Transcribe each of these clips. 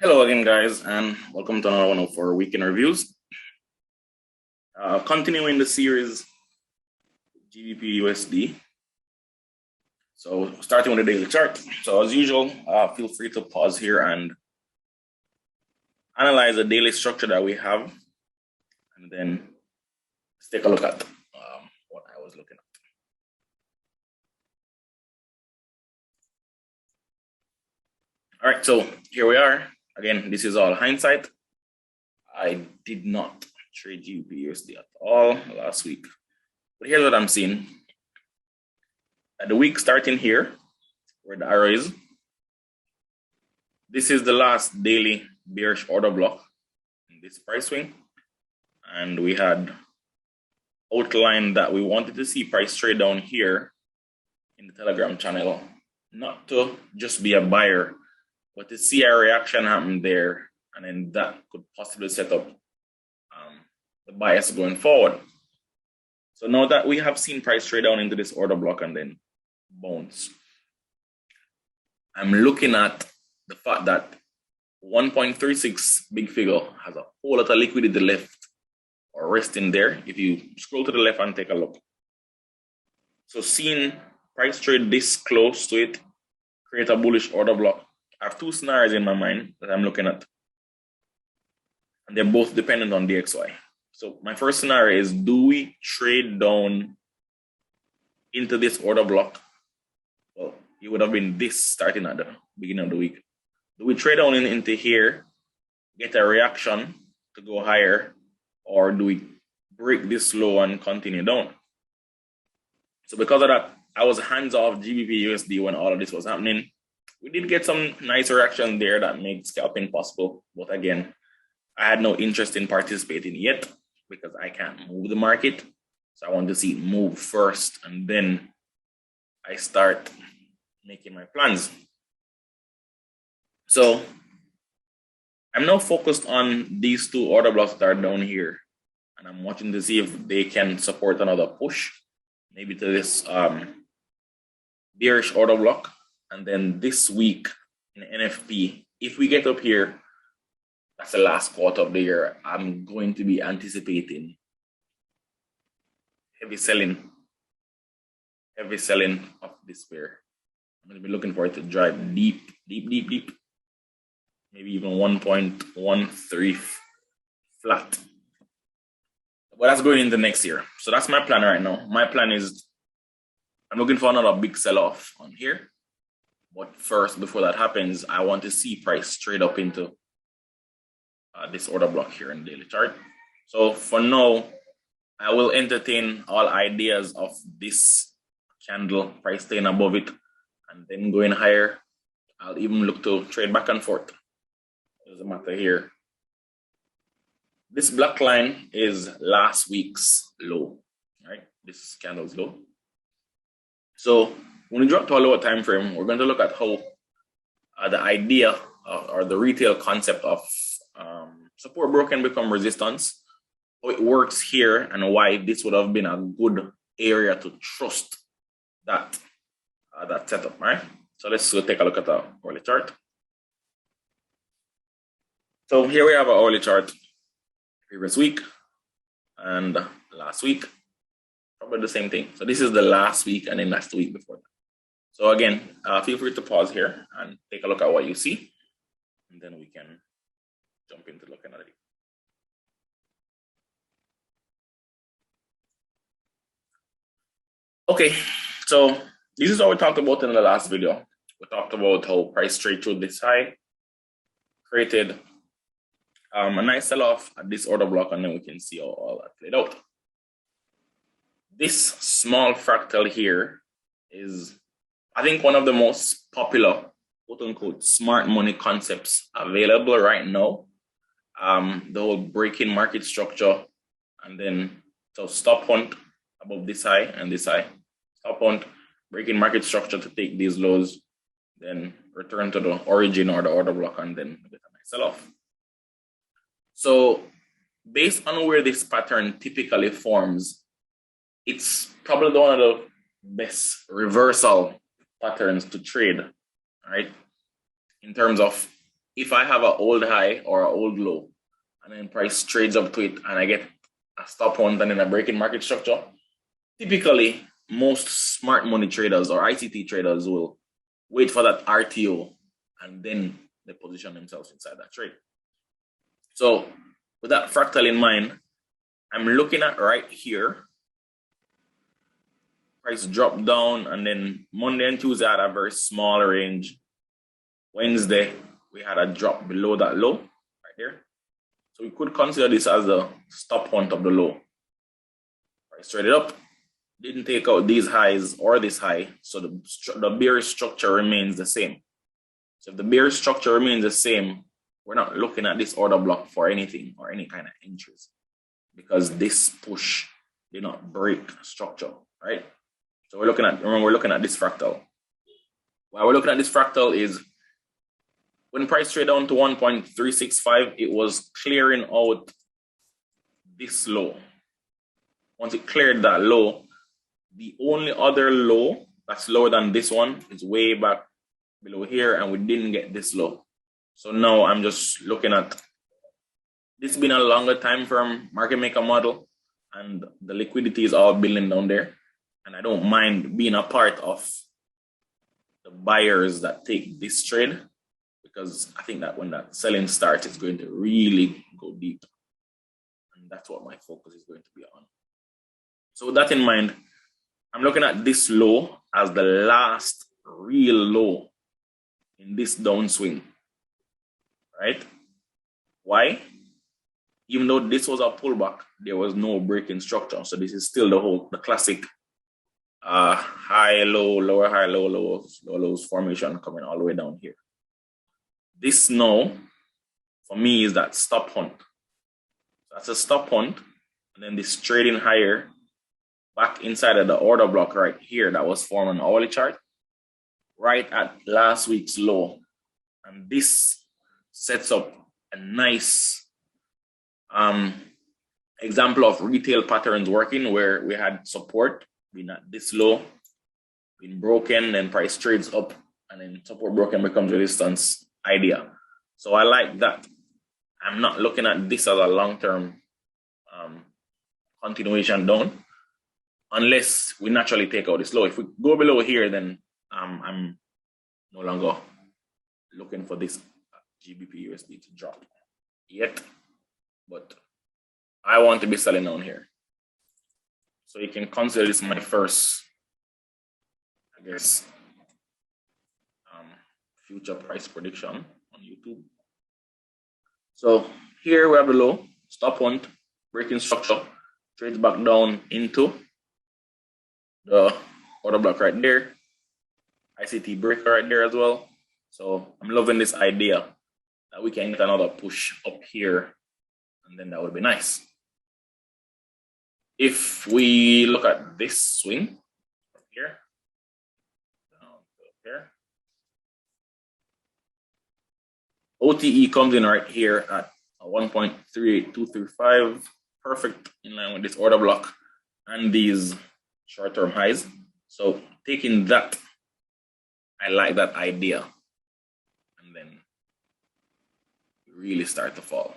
Hello again, guys, and welcome to another one of our weekend reviews. Continuing the series GBP USD. So starting with the daily chart. So as usual, feel free to pause here and analyze the daily structure that we have, and then let's take a look at what I was looking at. All right, so here we are. Again, this is all hindsight. I did not trade GBP USD at all last week. But here's what I'm seeing. At the week starting here, where the arrow is, this is the last daily bearish order block in this price swing. And we had outlined that we wanted to see price trade down here in the Telegram channel, not to just be a buyer, but to see a reaction happen there, and then that could possibly set up the bias going forward. So now that we have seen price trade down into this order block and then bounce, I'm looking at the fact that 1.36 big figure has a whole lot of liquidity left or resting there. If you scroll to the left and take a look. So seeing price trade this close to it, create a bullish order block. I have two scenarios in my mind that I'm looking at, and they're both dependent on DXY. So my first scenario is, do we trade down into this order block? Well, it would have been this starting at the beginning of the week. Do we trade down into here, get a reaction to go higher, or do we break this low and continue down? So because of that, I was hands off GBP USD when all of this was happening. We did get some nice reaction there that made scalping possible. But again, I had no interest in participating yet because I can't move the market. So I want to see it move first, and then I start making my plans. So I'm now focused on these two order blocks that are down here. And I'm watching to see if they can support another push, maybe to this bearish order block. And then this week in NFP, if we get up here, that's the last quarter of the year, I'm going to be anticipating heavy selling of this pair. I'm going to be looking for it to drive deep, maybe even 1.13 flat. But that's going into next year. So that's my plan right now. My plan is I'm looking for another big sell-off on here. But first, before that happens, I want to see price trade up into this order block here in the daily chart. So for now, I will entertain all ideas of this candle price staying above it and then going higher. I'll even look to trade back and forth. Doesn't matter here. This black line is last week's low, right? This candle's low. So when we drop to a lower time frame, we're going to look at how the idea or the retail concept of support broken become resistance, how it works here, and why this would have been a good area to trust that that setup, right? So let's go take a look at the hourly chart. So here we have our hourly chart, previous week and last week, probably the same thing. So this is the last week and then last week before that. So again, feel free to pause here and take a look at what you see, and then we can jump into looking at it. Okay, so this is what we talked about in the last video. We talked about how price trade through this high, created a nice sell-off at this order block, and then we can see how all that played out. This small fractal here is, I think, one of the most popular, quote-unquote, smart money concepts available right now. The whole breaking market structure, and then so stop hunt above this high and this high. Stop hunt, breaking market structure to take these lows, then return to the origin or the order block, and then get a nice sell-off. So based on where this pattern typically forms, it's probably one of the best reversal patterns to trade, right? In terms of if I have an old high or an old low, and then price trades up to it, and I get a stop hunt and then a break in market structure, typically most smart money traders or ICT traders will wait for that RTO and then they position themselves inside that trade. So with that fractal in mind, I'm looking at right here. Price dropped down, and then Monday and Tuesday had a very small range. Wednesday, we had a drop below that low right there. So we could consider this as the stop hunt of the low. Price traded up, didn't take out these highs or this high, so the bearish structure remains the same. So if the bearish structure remains the same, we're not looking at this order block for anything or any kind of entries, because this push did not break structure, right? So we're looking at this fractal. Why we're looking at this fractal is when price trade down to 1.365, it was clearing out this low. Once it cleared that low, the only other low that's lower than this one is way back below here, and we didn't get this low. So now I'm just looking at this being a longer time frame market maker model, and the liquidity is all building down there. And I don't mind being a part of the buyers that take this trade, because I think that when that selling starts, it's going to really go deep. And that's what my focus is going to be on. So with that in mind, I'm looking at this low as the last real low in this downswing, right? Why? Even though this was a pullback, there was no break in structure. So this is still the classic high, low, lower, high, low, lows formation coming all the way down here. This now, for me, is that stop hunt. That's a stop hunt, and then this trading higher back inside of the order block right here that was formed on the hourly chart, right at last week's low. And this sets up a nice example of retail patterns working, where we had support being at this low, being broken, then price trades up, and then support broken becomes resistance idea. So I like that. I'm not looking at this as a long-term continuation down, unless we naturally take out this low. If we go below here, then I'm no longer looking for this GBP USD to drop yet, but I want to be selling down here. So you can consider this my first, I guess, future price prediction on YouTube. So here we have the low, stop hunt, breaking structure, trades back down into the order block right there, ICT breaker right there as well. So I'm loving this idea that we can get another push up here, and then that would be nice. If we look at this swing from here down to here, OTE comes in right here at 1.38235, perfect, in line with this order block and these short-term highs. So taking that, I like that idea, and then really start to fall.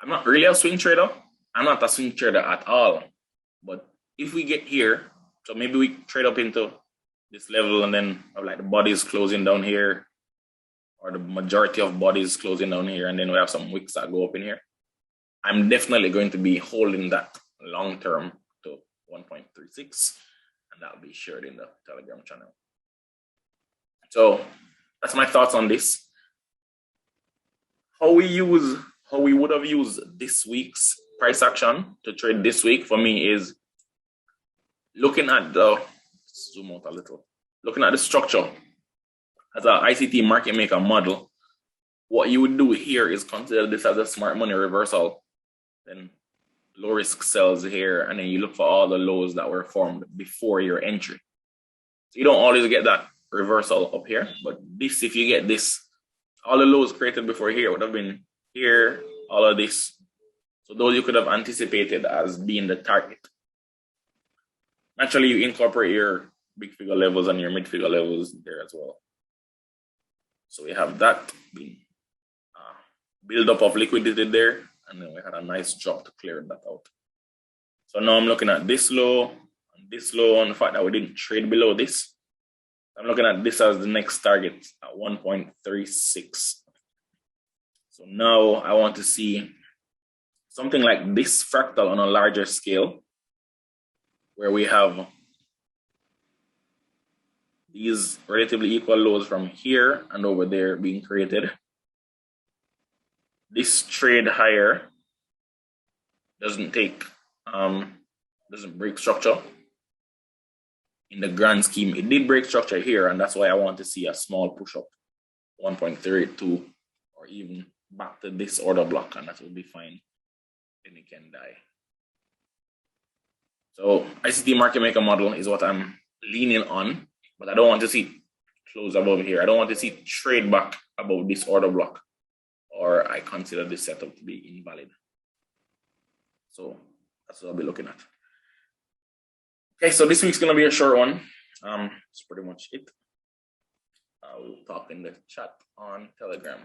I'm not really a swing trader. I'm not a swing trader at all. But if we get here, so maybe we trade up into this level, and then have like the bodies closing down here, or the majority of bodies closing down here, and then we have some wicks that go up in here. I'm definitely going to be holding that long term to 1.36, and that'll be shared in the Telegram channel. So that's my thoughts on this. How we would have used this week's price action to trade this week for me is looking at the, zoom out a little, looking at the structure as an ICT market maker model. What you would do here is consider this as a smart money reversal, then low risk sells here, and then you look for all the lows that were formed before your entry. So you don't always get that reversal up here, but this, if you get this, all the lows created before here would have been here, all of this. So those you could have anticipated as being the target. Naturally, you incorporate your big figure levels and your mid figure levels there as well. So we have that being build up of liquidity there, and then we had a nice drop to clear that out. So now I'm looking at this low and the fact that we didn't trade below this. I'm looking at this as the next target at 1.36. So now I want to see something like this fractal on a larger scale, where we have these relatively equal lows from here and over there being created. This trade higher doesn't break structure. In the grand scheme, it did break structure here, and that's why I want to see a small push up, 1.32, or even back to this order block, and that will be fine. Then it can die. So ICT market maker model is what I'm leaning on, but I don't want to see close above here. I don't want to see trade back above this order block, or I consider this setup to be invalid. So that's what I'll be looking at. Okay, so this week's gonna be a short one. That's pretty much it. We'll talk in the chat on Telegram.